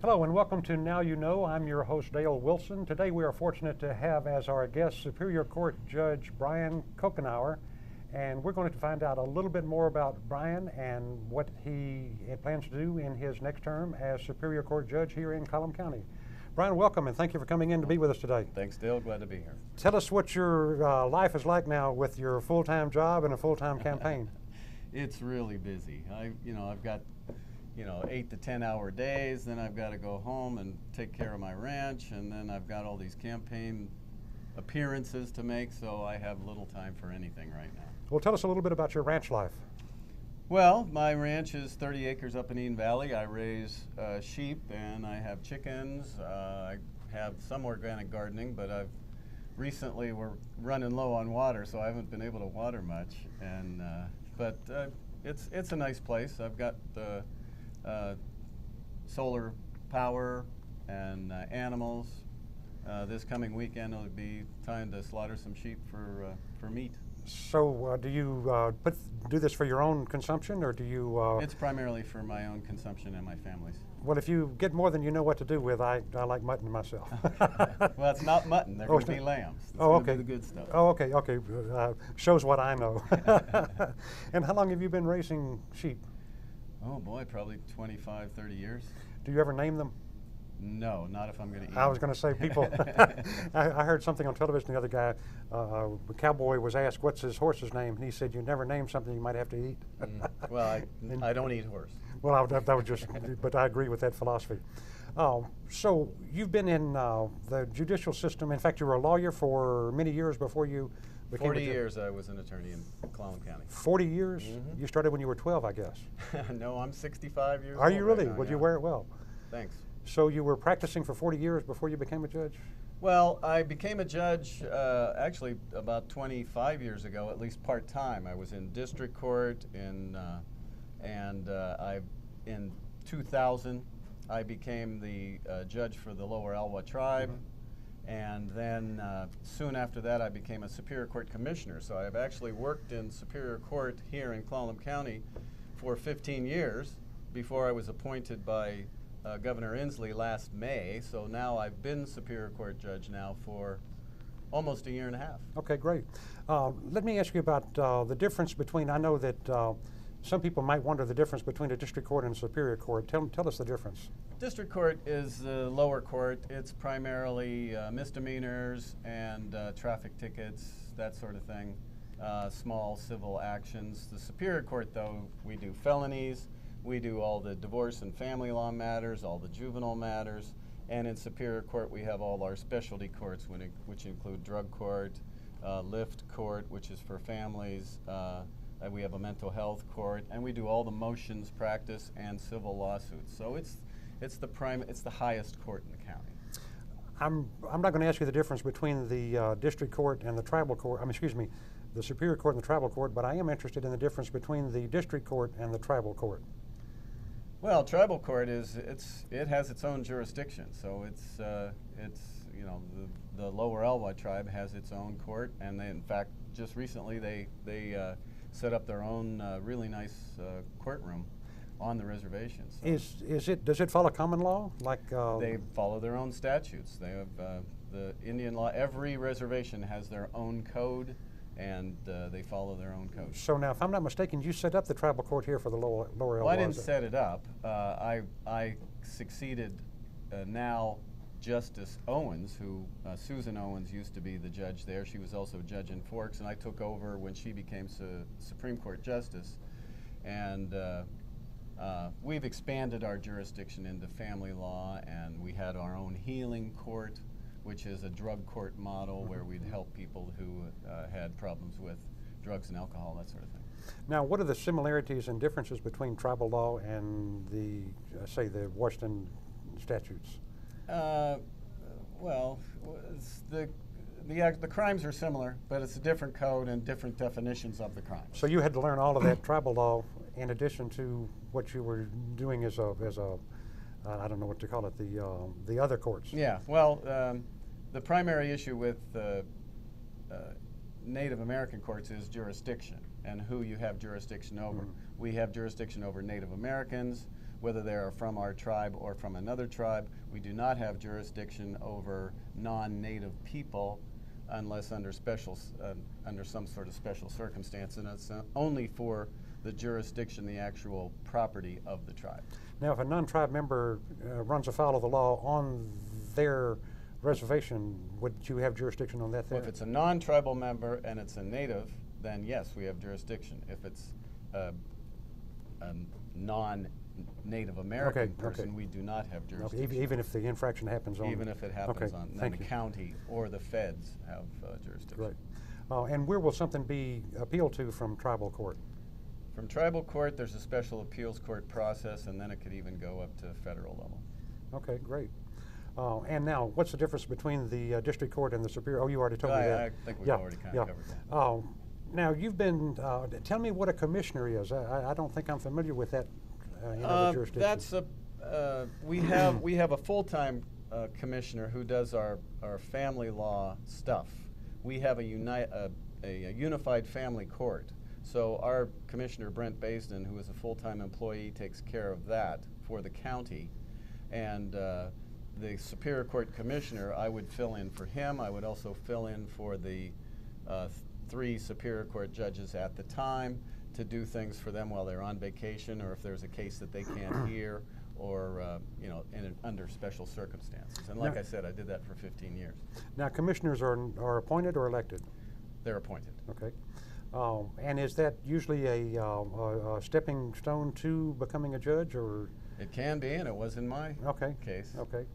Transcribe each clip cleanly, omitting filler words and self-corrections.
Hello and welcome to Now You Know. I'm your host Dale Wilson. Today we are fortunate to have as our guest Superior Court Judge Brian Kokenauer, and we're going to find out a little bit more about Brian and what he plans to do in his next term as Superior Court Judge here in Collin County. Brian, welcome and thank you for coming in to be with us today. Thanks, Dale. Glad to be here. Tell us what your life is like now with your full-time job and a full-time campaign. It's really busy. I've got 8 to 10 hour days, then I've got to go home and take care of my ranch, and then I've got all these campaign appearances to make, so I have little time for anything right now. Well, tell us a little bit about your ranch life. Well, my ranch is 30 acres up in Eden Valley. I raise sheep and I have chickens. I have some organic gardening, but recently we're running low on water, so I haven't been able to water much. But it's a nice place. I've got solar power and animals. This coming weekend it'll be time to slaughter some sheep for meat. So do you do this for your own consumption, or do you? It's primarily for my own consumption and my family's. Well, if you get more than you know what to do with, I like mutton myself. Well, it's not mutton. They're going to be lambs. It's okay. The good stuff. Oh, okay, okay. Shows what I know. And how long have you been raising sheep? Oh boy, probably 25, 30 years. Do you ever name them? No, not if I'm going to eat. I was going to say, people. I heard something on television the other guy. A cowboy was asked, "What's his horse's name?" And he said, "You never name something you might have to eat." Well, I don't eat horse. Well, that was just. But I agree with that philosophy. So you've been in the judicial system. In fact, you were a lawyer for many years before you became 40 years I was an attorney in Collin County. 40 years? Mm-hmm. You started when you were 12, I guess. No, I'm 65 years old. Are you really? Right now, Well, yeah. you wear it well. Thanks. So you were practicing for 40 years before you became a judge? Well, I became a judge actually about 25 years ago, at least part-time. I was in district court in 2000. I became the judge for the Lower Elwha tribe. Mm-hmm. And then soon after that, I became a Superior Court Commissioner. So I've actually worked in Superior Court here in Collin County for 15 years before I was appointed by Governor Inslee last May. So now I've been Superior Court Judge now for almost a year and a half. Okay, great. Let me ask you about the difference between, I know that some people might wonder the difference between a district court and a superior court. Tell us the difference. District court is the lower court. It's primarily misdemeanors and traffic tickets, that sort of thing, small civil actions. The superior court, though, we do felonies, we do all the divorce and family law matters, all the juvenile matters, and in superior court we have all our specialty courts, which include drug court, lift court, which is for families, we have a mental health court, and we do all the motions practice and civil lawsuits. So it's the highest court in the county. I'm not going to ask you the difference between the district court and the tribal court. Excuse me, the superior court and the tribal court. But I am interested in the difference between the district court and the tribal court. Well, tribal court it has its own jurisdiction. So it's the Lower Elwha tribe has its own court, and in fact just recently they set up their own really nice courtroom on the reservation. So Does it follow common law? They follow their own statutes. They have the Indian law. Every reservation has their own code, and they follow their own code. So now, if I'm not mistaken, you set up the tribal court here for the Lower Elwha. Well, I didn't set it up. I succeeded now Justice Owens, who Susan Owens used to be the judge there. She was also a judge in Forks, and I took over when she became Supreme Court Justice. And we've expanded our jurisdiction into family law, and we had our own healing court, which is a drug court model where we'd help people who had problems with drugs and alcohol, that sort of thing. Now, what are the similarities and differences between tribal law and the, say, the Washington statutes? Well, the crimes are similar, but it's a different code and different definitions of the crimes. So you had to learn all of that tribal law in addition to what you were doing as a I don't know what to call it, the other courts. Yeah. Well, the primary issue with Native American courts is jurisdiction and who you have jurisdiction over. Mm-hmm. We have jurisdiction over Native Americans. whether they are from our tribe or from another tribe. We do not have jurisdiction over non-native people unless under under some sort of special circumstance, and it's only for the jurisdiction, the actual property of the tribe. Now, if a non-tribe member runs afoul of the law on their reservation, would you have jurisdiction on that there? Well, if it's a non-tribal member and it's a native, then yes, we have jurisdiction. If it's a non-Native American person, we do not have jurisdiction. Even if the infraction happens on... Even if it happens on, then the county or the feds have jurisdiction. Right. And where will something be appealed to from tribal court? From tribal court, there's a special appeals court process, and then it could even go up to federal level. Okay, great. And now, what's the difference between the district court and the superior? Oh, you already told me that. I think we've already kind of covered that. Now, you've been, tell me what a commissioner is. I don't think I'm familiar with that in other jurisdictions. That's we have a full-time commissioner who does our family law stuff. We have a unified family court. So our commissioner, Brent Baisden, who is a full-time employee, takes care of that for the county. And the Superior Court commissioner, I would fill in for him. I would also fill in for the 3 Superior Court judges at the time to do things for them while they're on vacation, or if there's a case that they can't hear, or under special circumstances. And like I said, I did that for 15 years. Now, commissioners are appointed or elected? They're appointed. Okay. And is that usually a stepping stone to becoming a judge, or? It can be, and it was in my case. Okay.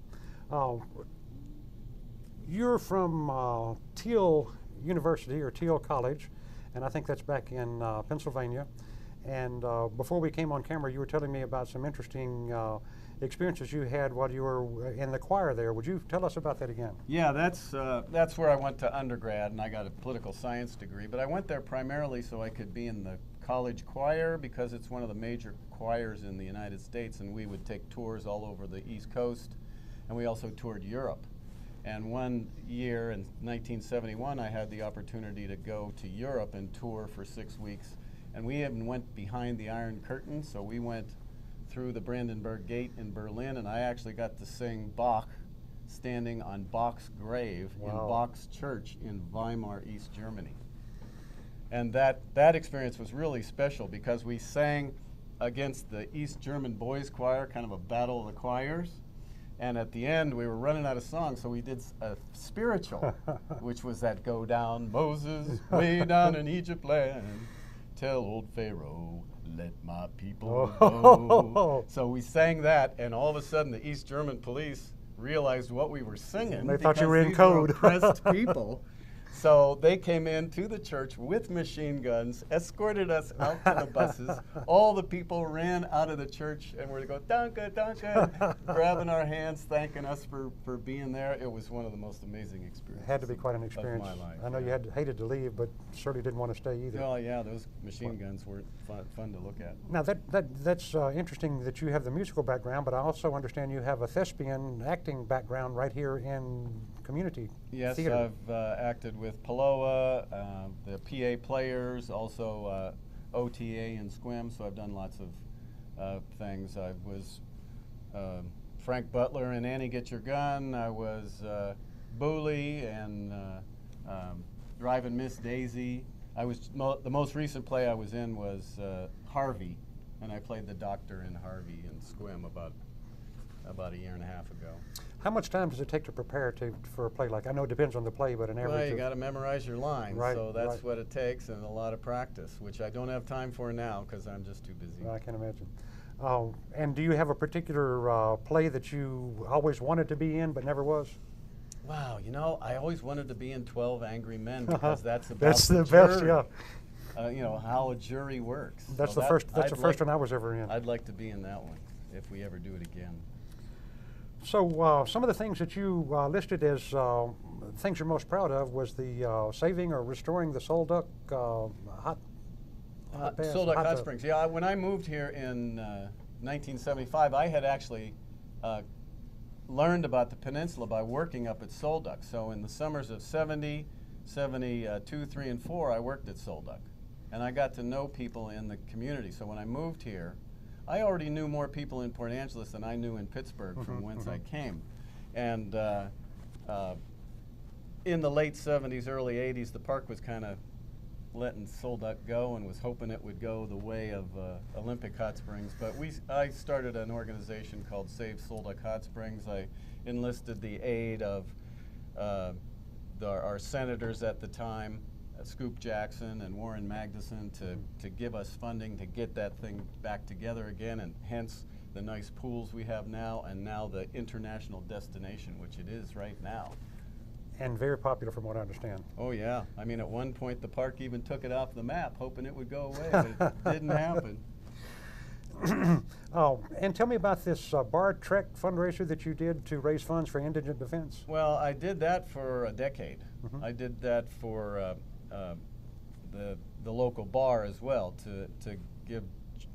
You're from Teal University or Teal College, and I think that's back in Pennsylvania. And before we came on camera, you were telling me about some interesting experiences you had while you were in the choir there. Would you tell us about that again? Yeah, that's where I went to undergrad, and I got a political science degree. But I went there primarily so I could be in the college choir, because it's one of the major choirs in the United States, and we would take tours all over the East Coast, and we also toured Europe. And one year in 1971, I had the opportunity to go to Europe and tour for 6 weeks. And we even went behind the Iron Curtain, so we went through the Brandenburg Gate in Berlin, and I actually got to sing Bach standing on Bach's grave in Bach's church in Weimar, East Germany. And that experience was really special, because we sang against the East German Boys Choir, kind of a battle of the choirs. And at the end, we were running out of songs, so we did a spiritual, which was that "Go down, Moses, way down in Egypt land. Tell old Pharaoh, let my people go." So we sang that, and all of a sudden the East German police realized what we were singing. They thought you were in code. Oppressed people. So they came into the church with machine guns, escorted us out to the buses. All the people ran out of the church and were going, "Danke, danke," grabbing our hands, thanking us for being there. It was one of the most amazing experiences. It had to be quite an experience. Of my life. I know you hated to leave, but certainly didn't want to stay either. Well, yeah, those machine guns were fun to look at. Now that's interesting that you have the musical background, but I also understand you have a thespian acting background right here in community theater. Yes, I've acted with Paloa, the PA Players, also OTA and Squim, so I've done lots of things. I was Frank Butler in Annie Get Your Gun. I was Booley and Driving Miss Daisy. I was the most recent play I was in was Harvey, and I played the doctor in Harvey and Squim about a year and a half ago. How much time does it take to prepare for a play like? I know it depends on the play, but an average. Well, you got to memorize your lines, so that's right. what it takes, and a lot of practice, which I don't have time for now because I'm just too busy. I can imagine. And do you have a particular play that you always wanted to be in but never was? Wow, I always wanted to be in 12 Angry Men, because that's about that's the jury. best, yeah. How a jury works. That's the first one I was ever in. I'd like to be in that one if we ever do it again. So some of the things that you listed as things you're most proud of was the saving or restoring the Sol Duc hot Springs. Yeah, when I moved here in 1975, I had actually learned about the peninsula by working up at Sol Duc. So in the summers of 70, 72, 3, and 4, I worked at Sol Duc. And I got to know people in the community. So when I moved here, I already knew more people in Port Angeles than I knew in Pittsburgh from whence I came. And in the late 70s, early 80s, the park was kind of letting Solduck go and was hoping it would go the way of Olympic Hot Springs. But I started an organization called Save Solduck Hot Springs. I enlisted the aid of our senators at the time, Scoop Jackson and Warren Magnuson, to give us funding to get that thing back together again, and hence the nice pools we have now, and now the international destination, which it is right now. And very popular from what I understand. Oh yeah, I mean at one point the park even took it off the map, hoping it would go away, but it didn't happen. Oh, and tell me about this Bar Trek fundraiser that you did to raise funds for indigent defense. Well, I did that for a decade. I did that for the local bar as well, to give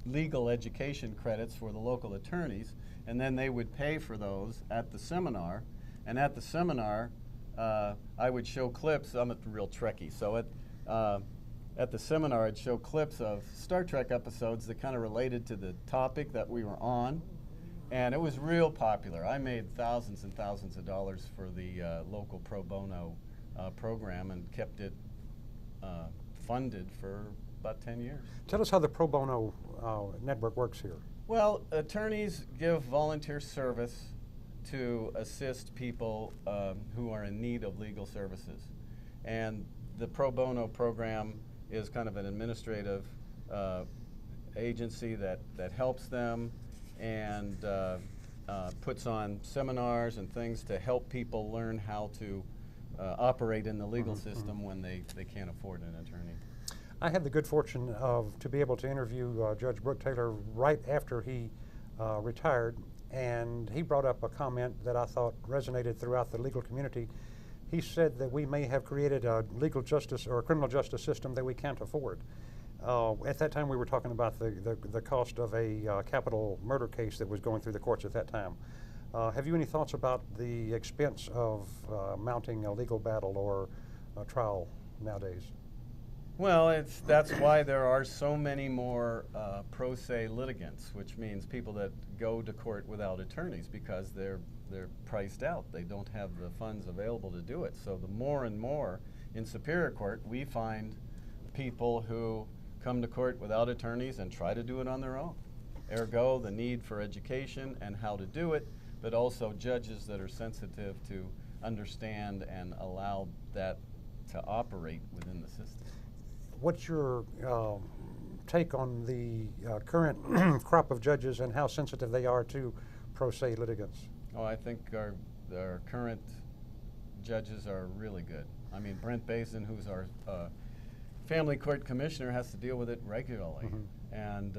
legal education credits for the local attorneys, and then they would pay for those at the seminar. And at the seminar, I would show clips. I'm a real Trekkie, so at the seminar I'd show clips of Star Trek episodes that kind of related to the topic that we were on, and it was real popular. I made thousands and thousands of dollars for the local pro bono program, and kept it funded for about 10 years. Tell us how the pro bono network works here. Well, attorneys give volunteer service to assist people who are in need of legal services. And the pro bono program is kind of an administrative agency that helps them and puts on seminars and things to help people learn how to operate in the legal system when they can't afford an attorney. I had the good fortune to be able to interview Judge Brooke Taylor right after he retired, and he brought up a comment that I thought resonated throughout the legal community. He said that we may have created a legal justice or a criminal justice system that we can't afford. At that time we were talking about the cost of a capital murder case that was going through the courts at that time. Have you any thoughts about the expense of mounting a legal battle or a trial nowadays? Well, that's why there are so many more pro se litigants, which means people that go to court without attorneys because they're priced out. They don't have the funds available to do it. So the more and more in Superior Court, we find people who come to court without attorneys and try to do it on their own. Ergo, the need for education and how to do it, but also judges that are sensitive to understand and allow that to operate within the system. What's your take on the current crop of judges and how sensitive they are to pro se litigants? Oh, I think our current judges are really good. I mean, Brent Basin, who's our family court commissioner, has to deal with it regularly. And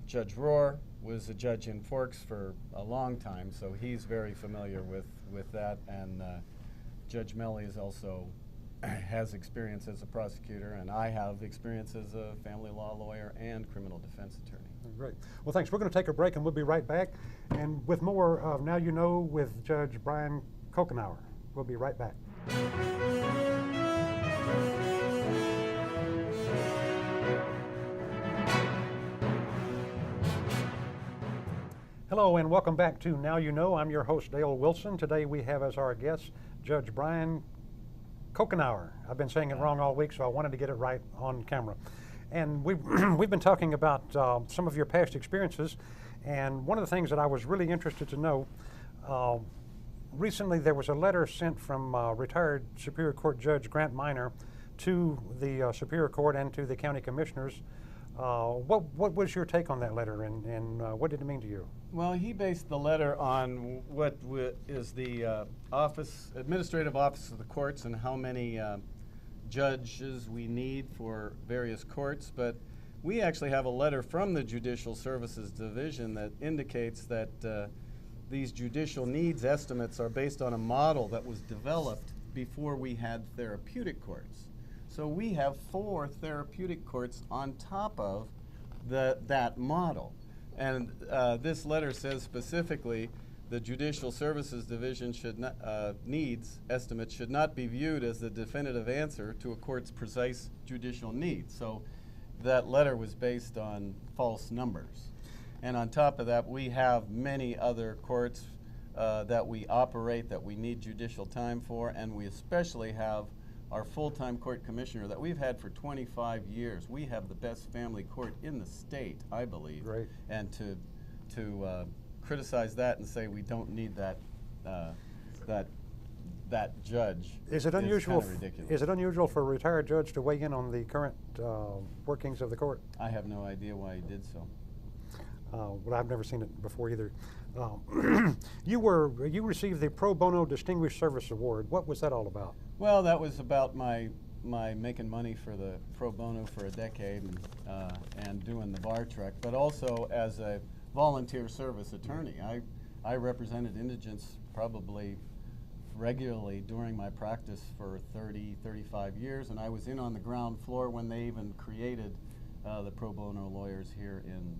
Judge Rohr was a judge in Forks for a long time, so he's very familiar with that. And Judge Melly is also has experience as a prosecutor, and I have experience as a family law lawyer and criminal defense attorney. Great. Well, thanks. We're going to take a break, and we'll be right back. And with more of Now You Know with Judge Brian Kokenauer. We'll be right back. Hello, and welcome back to Now You Know. I'm your host, Dale Wilson. Today we have as our guest Judge Brian Kokenauer. I've been saying it wrong all week, so I wanted to get it right on camera. And we've been talking about some of your past experiences, and one of the things that I was really interested to know, recently there was a letter sent from retired Superior Court Judge Grant Minor to the Superior Court and to the county commissioners. What was your take on that letter, and what did it mean to you? Well, he based the letter on what is the administrative office of the courts and how many judges we need for various courts. But we actually have a letter from the Judicial Services Division that indicates that these judicial needs estimates are based on a model that was developed before we had therapeutic courts. So we have 4 therapeutic courts on top of that model. And this letter says specifically the Judicial Services Division should not, needs estimates should not be viewed as the definitive answer to a court's precise judicial needs. So that letter was based on false numbers. And on top of that, we have many other courts that we operate that we need judicial time for, and we especially have our full-time court commissioner that we've had for 25 years. We have the best family court in the state, I believe. Right. And to criticize that and say we don't need that judge is it unusual? Kind of ridiculous. Is it unusual for a retired judge to weigh in on the current workings of the court? I have no idea why he did so. Well, I've never seen it before either. You received the Pro Bono Distinguished Service Award. What was that all about? Well, that was about my making money for the pro bono for a decade and doing the bar truck, but also as a volunteer service attorney. I represented indigents probably regularly during my practice for 35 years, and I was in on the ground floor when they even created the pro bono lawyers here in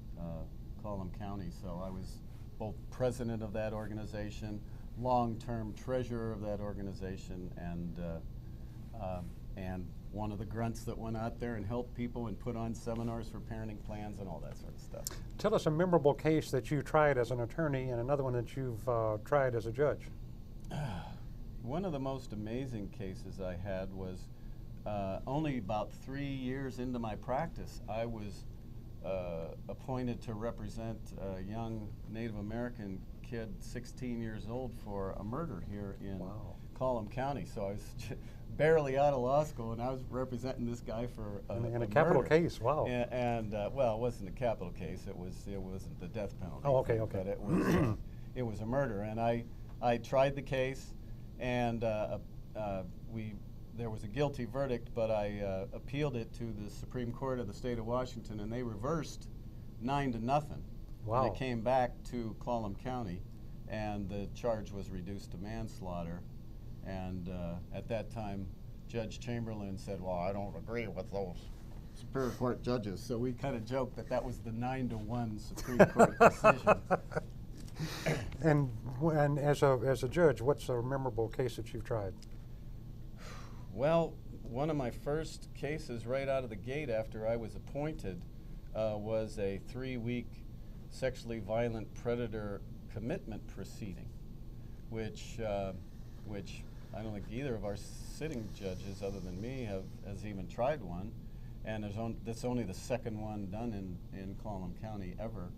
Colum County. So I was both president of that organization, long-term treasurer of that organization, and one of the grunts that went out there and helped people and put on seminars for parenting plans and all that sort of stuff. Tell us a memorable case that you tried as an attorney and another one that you've tried as a judge. One of the most amazing cases I had was only about 3 years into my practice. I was appointed to represent a young Native American kid, 16 years old, for a murder here in Colum County. So I was barely out of law school, and I was representing this guy for in a capital murder. case. Wow. And well, it wasn't a capital case. It wasn't the death penalty. Oh, okay, okay. But it was a murder, and I tried the case, and there was a guilty verdict, but I appealed it to the Supreme Court of the state of Washington, and they reversed 9-0. Wow. And it came back to Colum County, and the charge was reduced to manslaughter. And at that time, Judge Chamberlain said, "Well, I don't agree with those Superior Court judges." So we kind of joked that was the 9-1 Supreme Court decision. And as a judge, what's a memorable case that you've tried? Well, one of my first cases right out of the gate after I was appointed was a 3-week sexually violent predator commitment proceeding, which I don't think either of our sitting judges, other than me, has even tried one, and that's only the second one done in Colum County ever.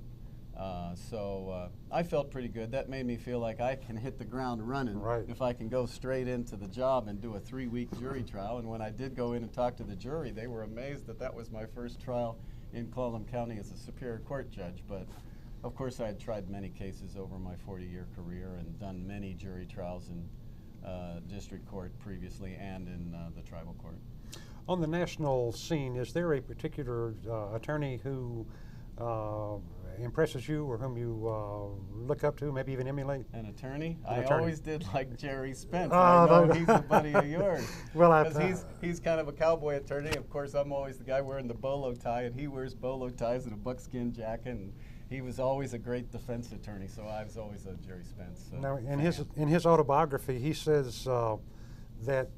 So I felt pretty good. That made me feel like I can hit the ground running if I can go straight into the job and do a 3-week jury trial. And when I did go in and talk to the jury, they were amazed that was my first trial in Colum County as a Superior Court judge. But of course, I had tried many cases over my 40-year career and done many jury trials in district court previously and in the tribal court. On the national scene, is there a particular attorney who impresses you or whom you look up to, maybe even emulate? An attorney? I always did like Jerry Spence. He's a buddy of yours. Well, he's kind of a cowboy attorney. Of course, I'm always the guy wearing the bolo tie, and he wears bolo ties and a buckskin jacket. And he was always a great defense attorney, so I was always a Jerry Spence. Now, in his autobiography, he says that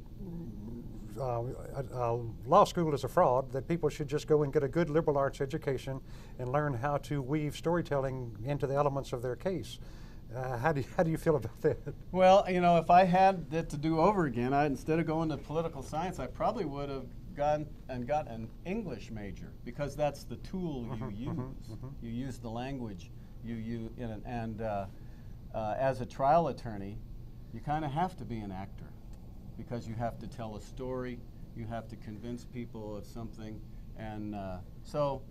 law school is a fraud, that people should just go and get a good liberal arts education and learn how to weave storytelling into the elements of their case. How do you feel about that? Well, if I had it to do over again, instead of going to political science, I probably would have gone and got an English major, because that's the tool you use. You use the language you use in it, and as a trial attorney, you kind of have to be an actor, because you have to tell a story, you have to convince people of something, and so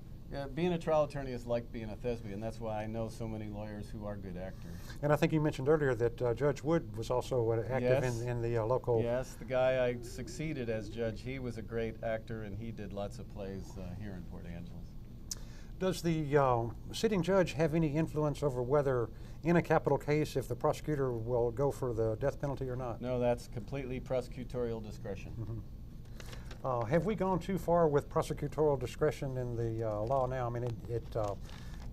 being a trial attorney is like being a thespian. That's why I know so many lawyers who are good actors. And I think you mentioned earlier that Judge Wood was also active in the local... Yes, the guy I succeeded as judge, he was a great actor, and he did lots of plays here in Port Angeles. Does the sitting judge have any influence over whether, in a capital case, if the prosecutor will go for the death penalty or not? No, that's completely prosecutorial discretion. Have we gone too far with prosecutorial discretion in the law now? I mean,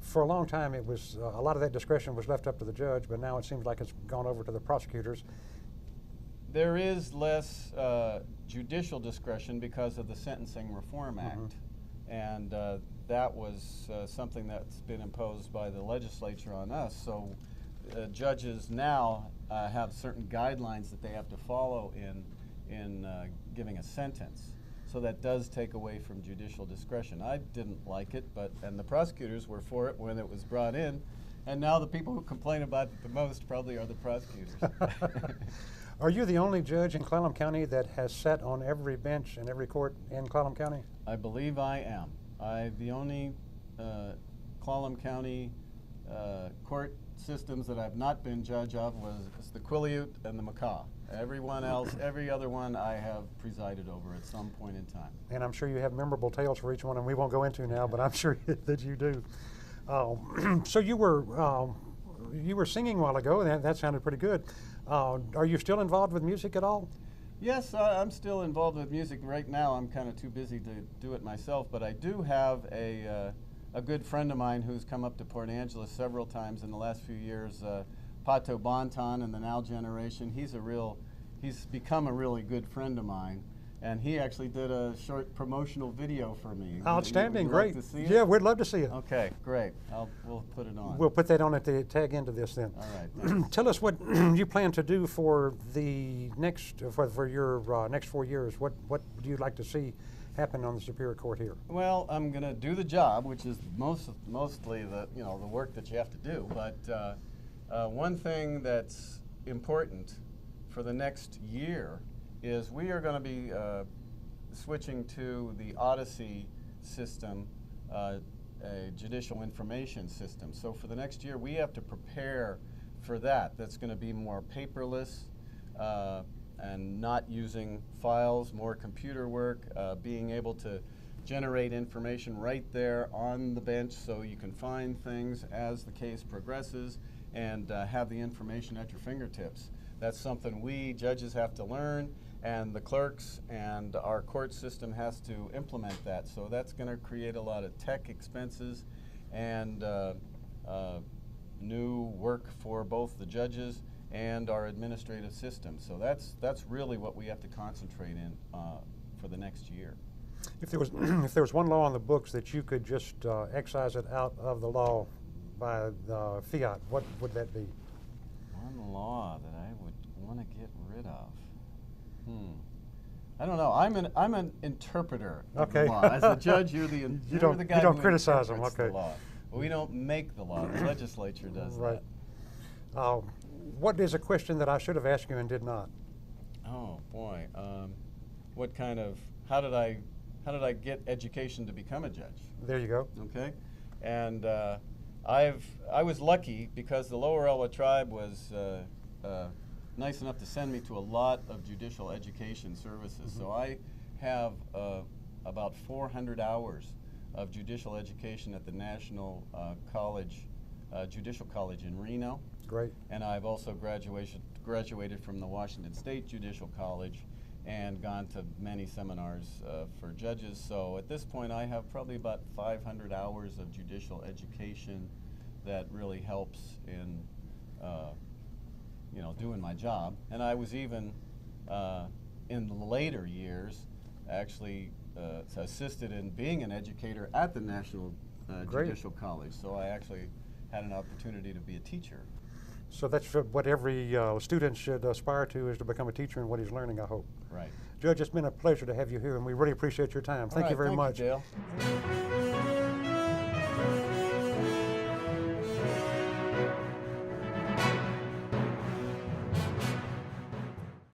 for a long time, it was a lot of that discretion was left up to the judge, but now it seems like it's gone over to the prosecutors. There is less judicial discretion because of the Sentencing Reform Act. And that was something that's been imposed by the legislature on us. So judges now have certain guidelines that they have to follow in giving a sentence. So that does take away from judicial discretion. I didn't like it, and the prosecutors were for it when it was brought in, and now the people who complain about it the most probably are the prosecutors. Are you the only judge in Clallam County that has sat on every bench in every court in Clallam County? I believe I am. The only Clallam County court systems that I've not been judge of was the Quileute and the Macaw. Everyone else, every other one I have presided over at some point in time. And I'm sure you have memorable tales for each one, and we won't go into now, but I'm sure that you do. So you were singing a while ago, and that sounded pretty good. Are you still involved with music at all? Yes, I'm still involved with music. Right now I'm kind of too busy to do it myself, but I do have a good friend of mine who's come up to Port Angeles several times in the last few years, Pato Bonton and the Now Generation. He's become a really good friend of mine, and he actually did a short promotional video for me. Outstanding, great. Like to see it? Yeah, we'd love to see it. Okay, great. We'll put it on. We'll put that on at the tag end of this then. All right. Tell us what you plan to do for the next for your next 4 years. What do you like to see happen on the Superior Court here? Well, I'm going to do the job, which is mostly the work that you have to do. But one thing that's important for the next year is we are going to be switching to the Odyssey system, a judicial information system. So for the next year, we have to prepare for that. That's going to be more paperless and not using files, more computer work, being able to generate information right there on the bench so you can find things as the case progresses and have the information at your fingertips. That's something we judges have to learn, and the clerks and our court system has to implement that. So that's going to create a lot of tech expenses and new work for both the judges and our administrative system. So that's really what we have to concentrate in for the next year. If there was one law on the books that you could just excise it out of the law by the fiat, what would that be? One law that I would want to get rid of. I don't know. I'm an interpreter of the law. As a judge, you're the guy you don't who criticize them. interprets Okay. the law. But we don't make the law. The legislature does Right. that. What is a question that I should have asked you and did not? Oh boy. How did I get education to become a judge? There you go. Okay, and I was lucky because the Lower Elwha tribe was nice enough to send me to a lot of judicial education services. So I have about 400 hours of judicial education at the National Judicial College in Reno. Great. And I've also graduated from the Washington State Judicial College and gone to many seminars for judges. So at this point I have probably about 500 hours of judicial education that really helps in doing my job. And I was even in the later years actually assisted in being an educator at the National Judicial College. So I actually had an opportunity to be a teacher. So that's what every student should aspire to, is to become a teacher in what he's learning, I hope. Right. Judge, it's been a pleasure to have you here, and we really appreciate your time. Thank you very much. Thank you, Dale.